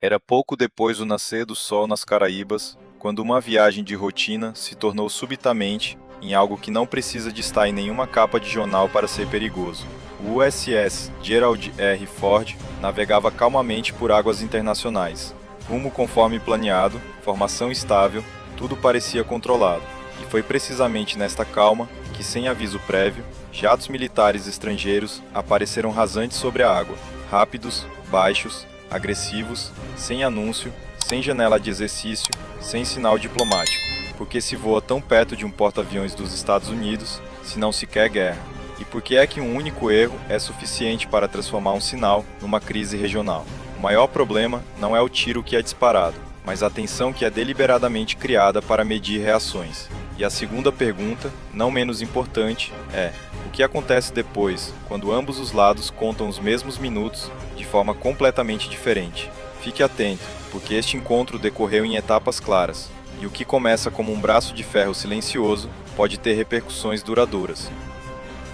Era pouco depois do nascer do sol nas Caraíbas, quando uma viagem de rotina se tornou subitamente em algo que não precisa de estar em nenhuma capa de jornal para ser perigoso. O USS Gerald R. Ford navegava calmamente por águas internacionais. Rumo conforme planeado, formação estável, tudo parecia controlado. E foi precisamente nesta calma que, sem aviso prévio, jatos militares estrangeiros apareceram rasantes sobre a água, rápidos, baixos, agressivos, sem anúncio, sem janela de exercício, sem sinal diplomático. Porque se voa tão perto de um porta-aviões dos Estados Unidos, se não se quer guerra? E por que é que um único erro é suficiente para transformar um sinal numa crise regional? O maior problema não é o tiro que é disparado, mas a tensão que é deliberadamente criada para medir reações. E a segunda pergunta, não menos importante, é: o que acontece depois, quando ambos os lados contam os mesmos minutos de forma completamente diferente? Fique atento, porque este encontro decorreu em etapas claras, e o que começa como um braço de ferro silencioso pode ter repercussões duradouras.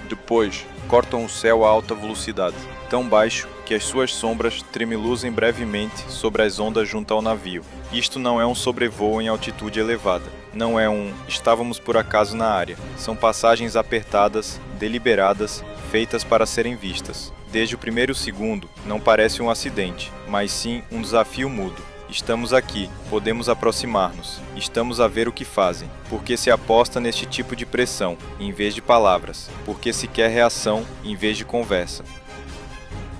Depois, cortam o céu a alta velocidade, tão baixo que as suas sombras tremuluzem brevemente sobre as ondas junto ao navio. Isto não é um sobrevoo em altitude elevada. Não é um "estávamos por acaso na área". São passagens apertadas, deliberadas, feitas para serem vistas. Desde o primeiro segundo, não parece um acidente, mas sim um desafio mútuo. Estamos aqui, podemos aproximar-nos, estamos a ver o que fazem, porque se aposta neste tipo de pressão, em vez de palavras, porque se quer reação, em vez de conversa.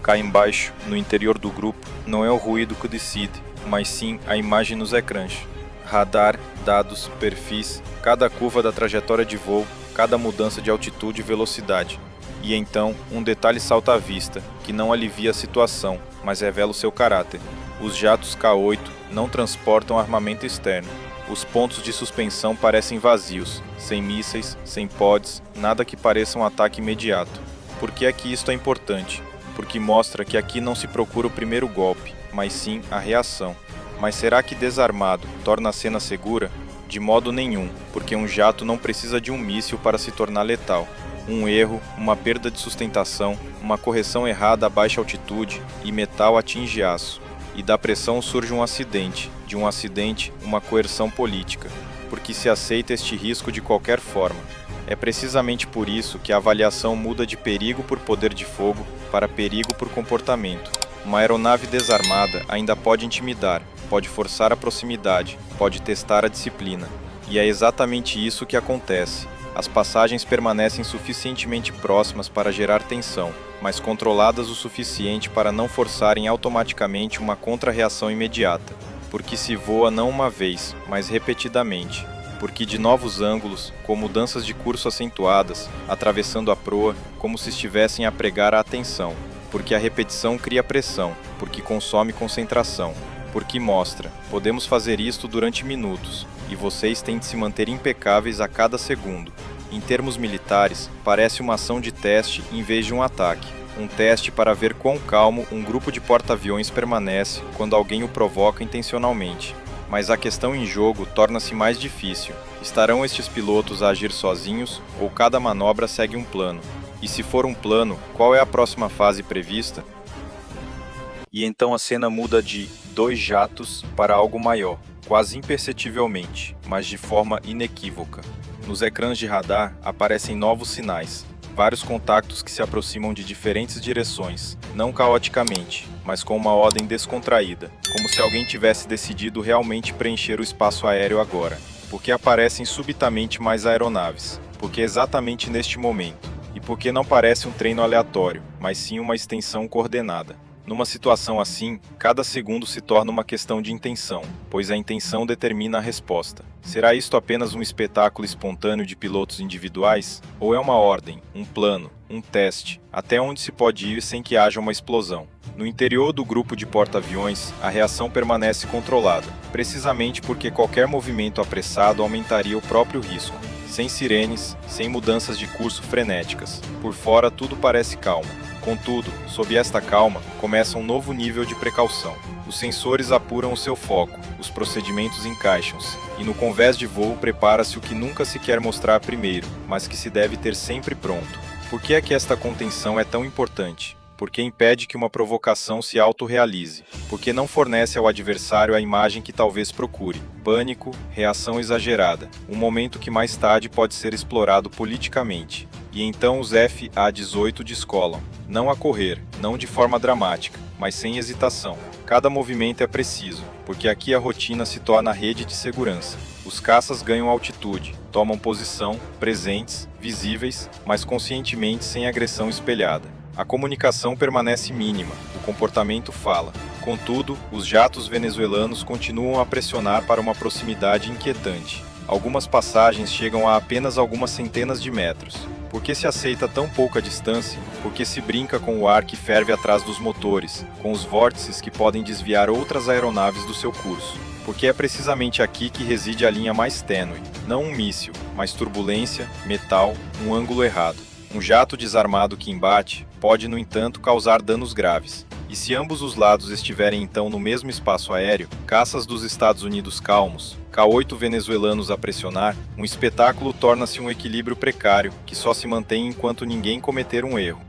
Cá embaixo, no interior do grupo, não é o ruído que decide, mas sim a imagem nos ecrãs. Radar, dados, perfis, cada curva da trajetória de voo, cada mudança de altitude e velocidade. E então, um detalhe salta à vista, que não alivia a situação, mas revela o seu caráter. Os jatos K-8 não transportam armamento externo. Os pontos de suspensão parecem vazios, sem mísseis, sem pods, nada que pareça um ataque imediato. Por que é que isto é importante? Porque mostra que aqui não se procura o primeiro golpe, mas sim a reação. Mas será que desarmado torna a cena segura? De modo nenhum, porque um jato não precisa de um míssil para se tornar letal. Um erro, uma perda de sustentação, uma correção errada a baixa altitude e metal atinge aço. E da pressão surge um acidente, de um acidente, uma coerção política, porque se aceita este risco de qualquer forma. É precisamente por isso que a avaliação muda de perigo por poder de fogo para perigo por comportamento. Uma aeronave desarmada ainda pode intimidar, pode forçar a proximidade, pode testar a disciplina. E é exatamente isso que acontece. As passagens permanecem suficientemente próximas para gerar tensão, mas controladas o suficiente para não forçarem automaticamente uma contra-reação imediata. Porque se voa não uma vez, mas repetidamente. Porque de novos ângulos, com mudanças de curso acentuadas, atravessando a proa, como se estivessem a pregar a atenção. Porque a repetição cria pressão, porque consome concentração. Porque mostra, podemos fazer isto durante minutos, e vocês têm de se manter impecáveis a cada segundo. Em termos militares, parece uma ação de teste em vez de um ataque. Um teste para ver quão calmo um grupo de porta-aviões permanece quando alguém o provoca intencionalmente. Mas a questão em jogo torna-se mais difícil. Estarão estes pilotos a agir sozinhos ou cada manobra segue um plano? E se for um plano, qual é a próxima fase prevista? E então a cena muda de 2 jatos para algo maior, quase imperceptivelmente, mas de forma inequívoca. Nos ecrãs de radar aparecem novos sinais, vários contactos que se aproximam de diferentes direções, não caoticamente, mas com uma ordem descontraída, como se alguém tivesse decidido realmente preencher o espaço aéreo agora. Porque aparecem subitamente mais aeronaves, porque exatamente neste momento, e porque não parece um treino aleatório, mas sim uma extensão coordenada. Numa situação assim, cada segundo se torna uma questão de intenção, pois a intenção determina a resposta. Será isto apenas um espetáculo espontâneo de pilotos individuais? Ou é uma ordem, um plano, um teste, até onde se pode ir sem que haja uma explosão? No interior do grupo de porta-aviões, a reação permanece controlada, precisamente porque qualquer movimento apressado aumentaria o próprio risco. Sem sirenes, sem mudanças de curso frenéticas. Por fora tudo parece calmo. Contudo, sob esta calma, começa um novo nível de precaução. Os sensores apuram o seu foco, os procedimentos encaixam-se, e no convés de voo prepara-se o que nunca se quer mostrar primeiro, mas que se deve ter sempre pronto. Por que é que esta contenção é tão importante? porque impede que uma provocação se autorrealize, porque não fornece ao adversário a imagem que talvez procure. Pânico, reação exagerada, um momento que mais tarde pode ser explorado politicamente. E então os FA-18 descolam, não a correr, não de forma dramática, mas sem hesitação. Cada movimento é preciso, porque aqui a rotina se torna rede de segurança. Os caças ganham altitude, tomam posição, presentes, visíveis, mas conscientemente sem agressão espelhada. A comunicação permanece mínima, o comportamento fala. Contudo, os jatos venezuelanos continuam a pressionar para uma proximidade inquietante. Algumas passagens chegam a apenas algumas centenas de metros. Por que se aceita tão pouca distância? Porque se brinca com o ar que ferve atrás dos motores, com os vórtices que podem desviar outras aeronaves do seu curso. Porque é precisamente aqui que reside a linha mais tênue, não um míssil, mas turbulência, metal, um ângulo errado. Um jato desarmado que embate pode, no entanto, causar danos graves. E se ambos os lados estiverem então no mesmo espaço aéreo, caças dos Estados Unidos calmos, K-8 venezuelanos a pressionar, um espetáculo torna-se um equilíbrio precário que só se mantém enquanto ninguém cometer um erro.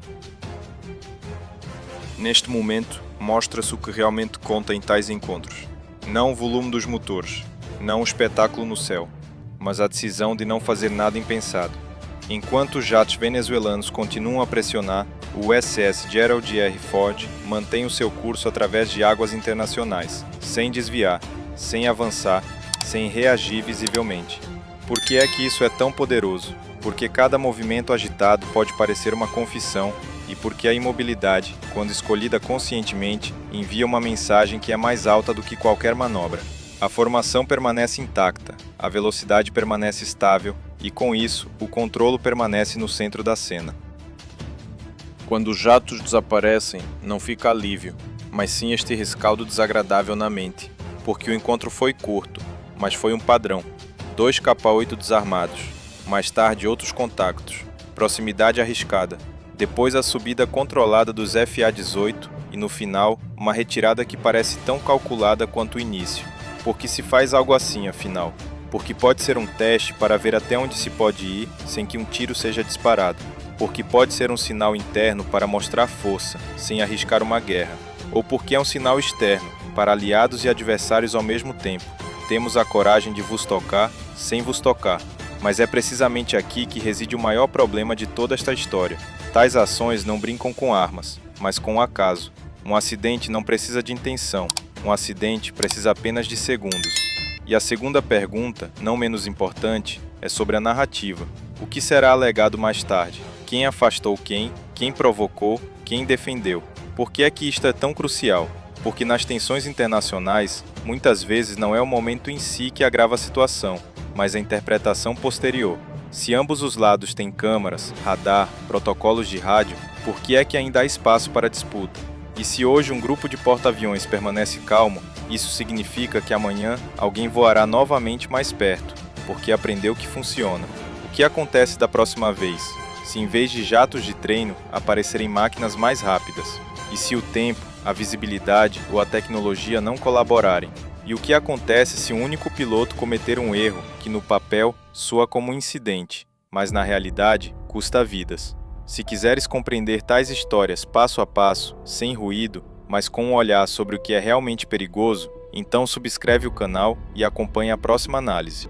Neste momento, mostra-se o que realmente conta em tais encontros. Não o volume dos motores, não o espetáculo no céu, mas a decisão de não fazer nada impensado. Enquanto os jatos venezuelanos continuam a pressionar, o USS Gerald R. Ford mantém o seu curso através de águas internacionais, sem desviar, sem avançar, sem reagir visivelmente. Por que é que isso é tão poderoso? Porque cada movimento agitado pode parecer uma confissão e porque a imobilidade, quando escolhida conscientemente, envia uma mensagem que é mais alta do que qualquer manobra. A formação permanece intacta, a velocidade permanece estável e, com isso, o controlo permanece no centro da cena. Quando os jatos desaparecem, não fica alívio, mas sim este rescaldo desagradável na mente, porque o encontro foi curto, mas foi um padrão. 2 K-8 desarmados, mais tarde outros contactos, proximidade arriscada, depois a subida controlada dos FA-18 e, no final, uma retirada que parece tão calculada quanto o início. Por que se faz algo assim, afinal? Porque pode ser um teste para ver até onde se pode ir sem que um tiro seja disparado. Porque pode ser um sinal interno para mostrar força, sem arriscar uma guerra. Ou porque é um sinal externo, para aliados e adversários ao mesmo tempo. Temos a coragem de vos tocar, sem vos tocar. Mas é precisamente aqui que reside o maior problema de toda esta história. Tais ações não brincam com armas, mas com o acaso. Um acidente não precisa de intenção. Um acidente precisa apenas de segundos. E a segunda pergunta, não menos importante, é sobre a narrativa. O que será alegado mais tarde? Quem afastou quem? Quem provocou? Quem defendeu? Por que é que isto é tão crucial? Porque nas tensões internacionais, muitas vezes não é o momento em si que agrava a situação, mas a interpretação posterior. Se ambos os lados têm câmaras, radar, protocolos de rádio, por que é que ainda há espaço para disputa? E se hoje um grupo de porta-aviões permanece calmo, isso significa que amanhã alguém voará novamente mais perto, porque aprendeu que funciona. O que acontece da próxima vez, se em vez de jatos de treino aparecerem máquinas mais rápidas? E se o tempo, a visibilidade ou a tecnologia não colaborarem? E o que acontece se um único piloto cometer um erro que no papel soa como um incidente, mas na realidade custa vidas? Se quiseres compreender tais histórias passo a passo, sem ruído, mas com um olhar sobre o que é realmente perigoso, então subscreve o canal e acompanhe a próxima análise.